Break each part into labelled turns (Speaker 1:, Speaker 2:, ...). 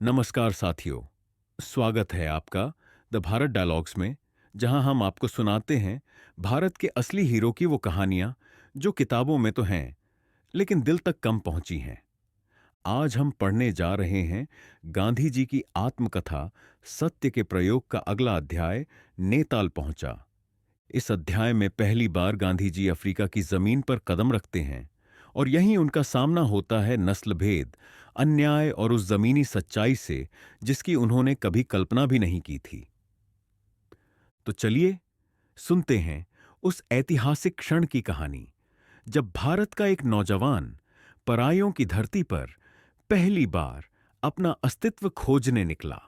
Speaker 1: नमस्कार साथियों। स्वागत है आपका द भारत डायलॉग्स में, जहां हम आपको सुनाते हैं भारत के असली हीरो की वो कहानियां जो किताबों में तो हैं, लेकिन दिल तक कम पहुंची हैं। आज हम पढ़ने जा रहे हैं गांधी जी की आत्मकथा सत्य के प्रयोग का अगला अध्याय, नेताल पहुंचा। इस अध्याय में पहली बार गांधी जी अफ्रीका की जमीन पर कदम रखते हैं और यहीं उनका सामना होता है नस्ल भेद, अन्याय और उस जमीनी सच्चाई से जिसकी उन्होंने कभी कल्पना भी नहीं की थी। तो चलिए सुनते हैं उस ऐतिहासिक क्षण की कहानी, जब भारत का एक नौजवान परायों की धरती पर पहली बार अपना अस्तित्व खोजने निकला।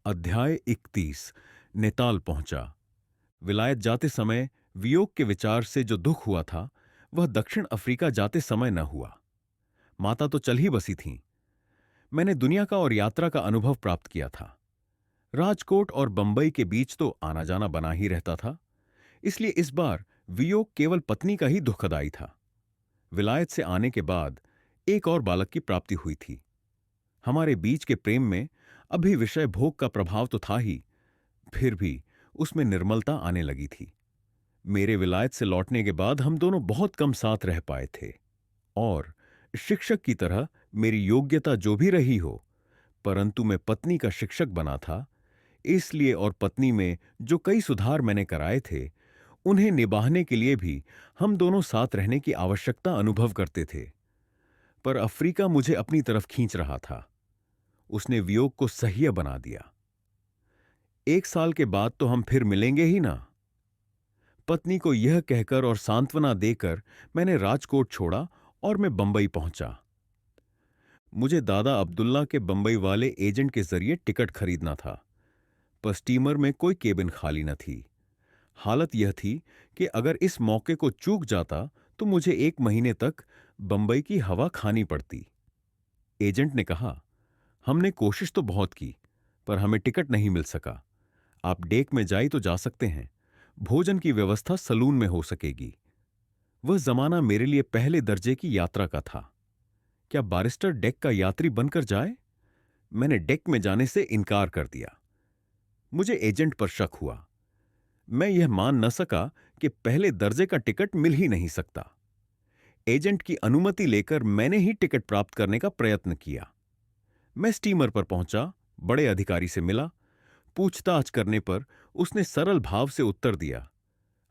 Speaker 1: अध्याय 31। नेताल पहुंचा। विलायत जाते समय वियोग के विचार से जो दुख हुआ था, वह दक्षिण अफ्रीका जाते समय न हुआ। माता तो चल ही बसी थीं। मैंने दुनिया का और यात्रा का अनुभव प्राप्त किया था। राजकोट और बंबई के बीच तो आना जाना बना ही रहता था, इसलिए इस बार वियोग केवल पत्नी का ही दुखदाई था। विलायत से आने के बाद एक और बालक की प्राप्ति हुई थी। हमारे बीच के प्रेम में अभी विषय भोग का प्रभाव तो था ही, फिर भी उसमें निर्मलता आने लगी थी। मेरे विलायत से लौटने के बाद हम दोनों बहुत कम साथ रह पाए थे, और शिक्षक की तरह मेरी योग्यता जो भी रही हो, परंतु मैं पत्नी का शिक्षक बना था, इसलिए और पत्नी में जो कई सुधार मैंने कराए थे, उन्हें निभाने के लिए भी हम दोनों साथ रहने की आवश्यकता अनुभव करते थे। पर अफ्रीका मुझे अपनी तरफ खींच रहा था। उसने वियोग को सह्य बना दिया। 1 साल के बाद तो हम फिर मिलेंगे ही ना। पत्नी को यह कहकर और सांत्वना देकर मैंने राजकोट छोड़ा और मैं बंबई पहुंचा। मुझे दादा अब्दुल्ला के बंबई वाले एजेंट के जरिए टिकट खरीदना था, पर स्टीमर में कोई केबिन खाली न थी। हालत यह थी कि अगर इस मौके को चूक जाता तो मुझे 1 महीने तक बंबई की हवा खानी पड़ती। एजेंट ने कहा, हमने कोशिश तो बहुत की, पर हमें टिकट नहीं मिल सका। आप डेक में जाई तो जा सकते हैं। भोजन की व्यवस्था सलून में हो सकेगी। वह जमाना मेरे लिए पहले दर्जे की यात्रा का था। क्या बैरिस्टर डेक का यात्री बनकर जाए? मैंने डेक में जाने से इनकार कर दिया। मुझे एजेंट पर शक हुआ। मैं यह मान न सका कि पहले दर्जे का टिकट मिल ही नहीं सकता। एजेंट की अनुमति लेकर मैंने ही टिकट प्राप्त करने का प्रयत्न किया। मैं स्टीमर पर पहुंचा, बड़े अधिकारी से मिला। पूछताछ करने पर उसने सरल भाव से उत्तर दिया,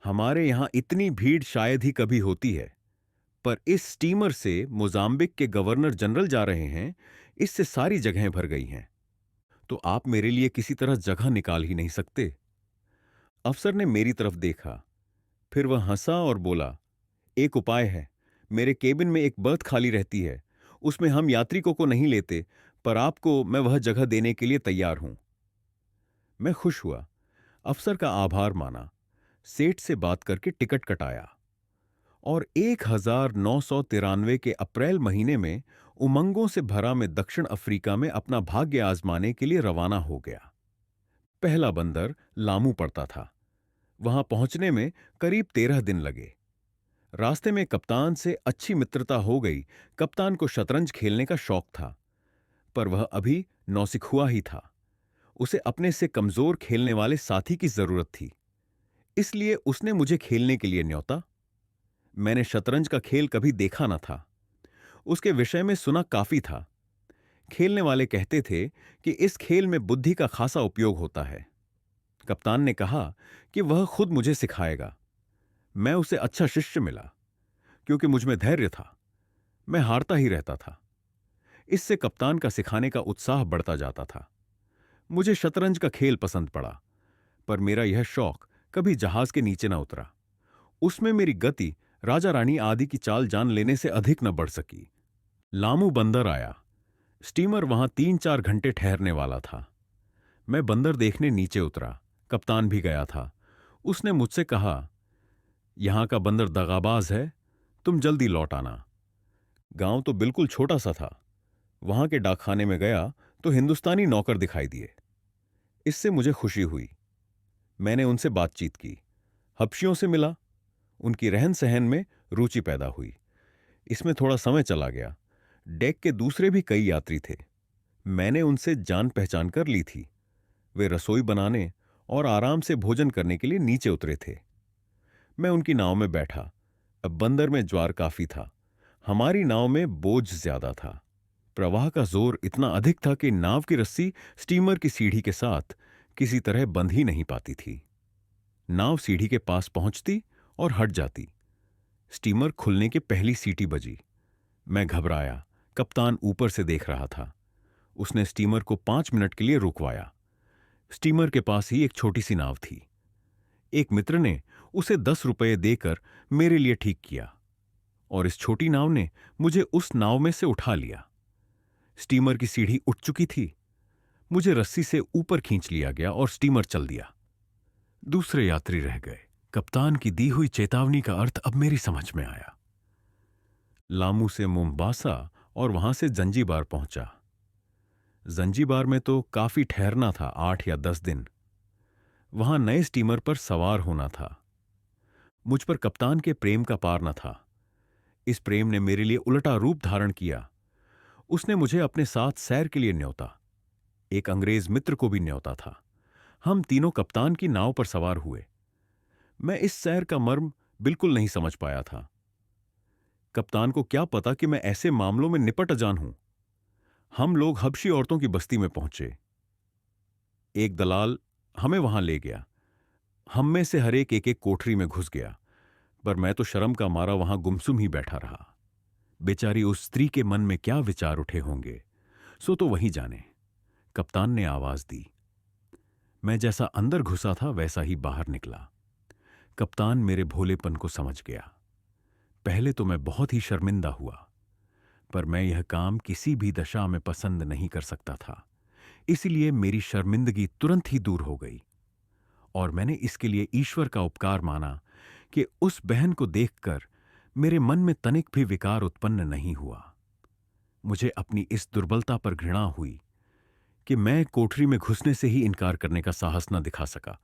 Speaker 1: हमारे यहां इतनी भीड़ शायद ही कभी होती है, पर इस स्टीमर से मोजाम्बिक के गवर्नर जनरल जा रहे हैं, इससे सारी जगहें भर गई हैं। तो आप मेरे लिए किसी तरह जगह निकाल ही नहीं सकते? अफसर ने मेरी तरफ देखा, फिर वह हंसा और बोला, एक उपाय है। मेरे केबिन में एक बर्थ खाली रहती है, उसमें हम यात्रिकों को नहीं लेते, पर आपको मैं वह जगह देने के लिए तैयार हूं। मैं खुश हुआ, अफसर का आभार माना, सेठ से बात करके टिकट कटाया और 1993 के अप्रैल महीने में उमंगों से भरा मैं दक्षिण अफ्रीका में अपना भाग्य आजमाने के लिए रवाना हो गया। पहला बंदर लामू पड़ता था। वहां पहुंचने में करीब 13 दिन लगे। रास्ते में कप्तान से अच्छी मित्रता हो गई। कप्तान को शतरंज खेलने का शौक था, पर वह अभी नौसिखुआ ही था। उसे अपने से कमजोर खेलने वाले साथी की जरूरत थी, इसलिए उसने मुझे खेलने के लिए न्योता। मैंने शतरंज का खेल कभी देखा न था, उसके विषय में सुना काफी था। खेलने वाले कहते थे कि इस खेल में बुद्धि का खासा उपयोग होता है। कप्तान ने कहा कि वह खुद मुझे सिखाएगा। मैं उसे अच्छा शिष्य मिला, क्योंकि मुझमें धैर्य था। मैं हारता ही रहता था। इससे कप्तान का सिखाने का उत्साह बढ़ता जाता था। मुझे शतरंज का खेल पसंद पड़ा, पर मेरा यह शौक कभी जहाज के नीचे न उतरा। उसमें मेरी गति राजा रानी आदि की चाल जान लेने से अधिक न बढ़ सकी। लामू बंदर आया। स्टीमर वहां 3-4 घंटे ठहरने वाला था। मैं बंदर देखने नीचे उतरा। कप्तान भी गया था। उसने मुझसे कहा, यहां का बंदर दगाबाज है, तुम जल्दी लौट आना। गांव तो बिल्कुल छोटा सा था। वहां के डाकखाने में गया तो हिंदुस्तानी नौकर दिखाई दिए। इससे मुझे खुशी हुई। मैंने उनसे बातचीत की, हबशियों से मिला। उनकी रहन सहन में रुचि पैदा हुई। इसमें थोड़ा समय चला गया। डेक के दूसरे भी कई यात्री थे। मैंने उनसे जान पहचान कर ली थी। वे रसोई बनाने और आराम से भोजन करने के लिए नीचे उतरे थे। मैं उनकी नाव में बैठा। अब बंदर में ज्वार काफी था। हमारी नाव में बोझ ज्यादा था। प्रवाह का जोर इतना अधिक था कि नाव की रस्सी स्टीमर की सीढ़ी के साथ किसी तरह बंध ही नहीं पाती थी। नाव सीढ़ी के पास पहुंचती और हट जाती। स्टीमर खुलने की पहली सीटी बजी। मैं घबराया। कप्तान ऊपर से देख रहा था। उसने स्टीमर को 5 मिनट के लिए रुकवाया। स्टीमर के पास ही एक छोटी सी नाव थी। एक मित्र ने उसे 10 रुपये देकर मेरे लिए ठीक किया और इस छोटी नाव ने मुझे उस नाव में से उठा लिया। स्टीमर की सीढ़ी उठ चुकी थी। मुझे रस्सी से ऊपर खींच लिया गया और स्टीमर चल दिया। दूसरे यात्री रह गए। कप्तान की दी हुई चेतावनी का अर्थ अब मेरी समझ में आया। लामू से मोम्बासा और वहां से जंजीबार पहुंचा। जंजीबार में तो काफी ठहरना था, 8 या 10 दिन। वहां नए स्टीमर पर सवार होना था। मुझ पर कप्तान के प्रेम का पार न था। इस प्रेम ने मेरे लिए उलटा रूप धारण किया। उसने मुझे अपने साथ सैर के लिए न्योता। एक अंग्रेज मित्र को भी न्योता था। हम तीनों कप्तान की नाव पर सवार हुए। मैं इस सैर का मर्म बिल्कुल नहीं समझ पाया था। कप्तान को क्या पता कि मैं ऐसे मामलों में निपट अजान हूं। हम लोग हबशी औरतों की बस्ती में पहुंचे। एक दलाल हमें वहां ले गया। हम में से हर एक एक कोठरी में घुस गया, पर मैं तो शर्म का मारा वहां गुमसुम ही बैठा रहा। बेचारी उस स्त्री के मन में क्या विचार उठे होंगे, सो तो वही जाने। कप्तान ने आवाज दी। मैं जैसा अंदर घुसा था वैसा ही बाहर निकला। कप्तान मेरे भोलेपन को समझ गया। पहले तो मैं बहुत ही शर्मिंदा हुआ, पर मैं यह काम किसी भी दशा में पसंद नहीं कर सकता था। इसलिए मेरी शर्मिंदगी तुरंत ही दूर हो गई और मैंने इसके लिए ईश्वर का उपकार माना कि उस बहन को देखकर मेरे मन में तनिक भी विकार उत्पन्न नहीं हुआ। मुझे अपनी इस दुर्बलता पर घृणा हुई कि मैं कोठरी में घुसने से ही इनकार करने का साहस न दिखा सका।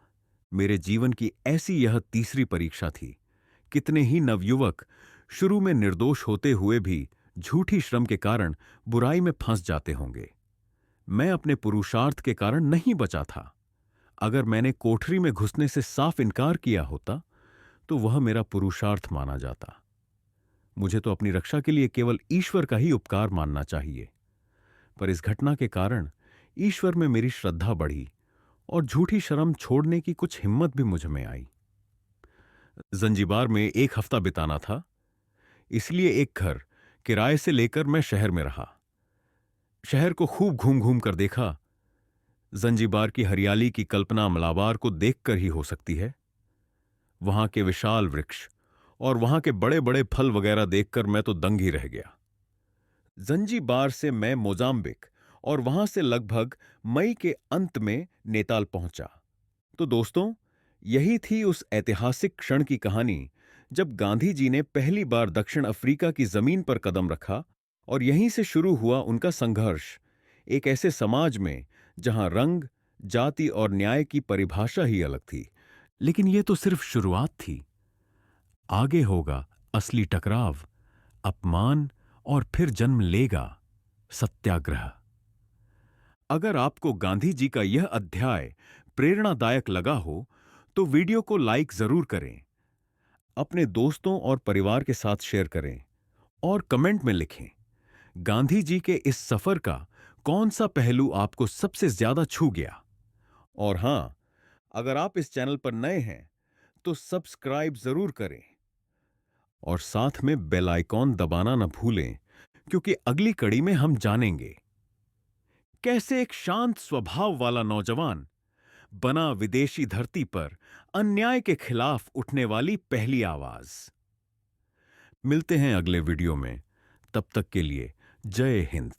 Speaker 1: मेरे जीवन की ऐसी यह तीसरी परीक्षा थी। कितने ही नवयुवक शुरू में निर्दोष होते हुए भी झूठी श्रम के कारण बुराई में फंस जाते होंगे। मैं अपने पुरुषार्थ के कारण नहीं बचा था। अगर मैंने कोठरी में घुसने से साफ इनकार किया होता तो वह मेरा पुरुषार्थ माना जाता। मुझे तो अपनी रक्षा के लिए केवल ईश्वर का ही उपकार मानना चाहिए। पर इस घटना के कारण ईश्वर में मेरी श्रद्धा बढ़ी और झूठी शर्म छोड़ने की कुछ हिम्मत भी मुझ में आई। जंजीबार में 1 हफ्ता बिताना था, इसलिए एक घर किराए से लेकर मैं शहर में रहा। शहर को खूब घूम घूम कर देखा। जंजीबार की हरियाली की कल्पना मलाबार को देखकर ही हो सकती है। वहां के विशाल वृक्ष और वहां के बड़े बड़े फल वगैरह देखकर मैं तो दंग ही रह गया। जंजीबार से मैं मोजाम्बिक और वहां से लगभग मई के अंत में नेताल पहुंचा। तो दोस्तों, यही थी उस ऐतिहासिक क्षण की कहानी जब गांधी जी ने पहली बार दक्षिण अफ्रीका की जमीन पर कदम रखा और यहीं से शुरू हुआ उनका संघर्ष एक ऐसे समाज में जहां रंग, जाति और न्याय की परिभाषा ही अलग थी। लेकिन यह तो सिर्फ शुरुआत थी। आगे होगा असली टकराव, अपमान और फिर जन्म लेगा सत्याग्रह। अगर आपको गांधी जी का यह अध्याय प्रेरणादायक लगा हो तो वीडियो को लाइक जरूर करें, अपने दोस्तों और परिवार के साथ शेयर करें और कमेंट में लिखें गांधी जी के इस सफर का कौन सा पहलू आपको सबसे ज्यादा छू गया। और हां, अगर आप इस चैनल पर नए हैं तो सब्सक्राइब जरूर करें और साथ में बेल आइकॉन दबाना न भूलें, क्योंकि अगली कड़ी में हम जानेंगे कैसे एक शांत स्वभाव वाला नौजवान बना विदेशी धरती पर अन्याय के खिलाफ उठने वाली पहली आवाज। मिलते हैं अगले वीडियो में। तब तक के लिए जय हिंद।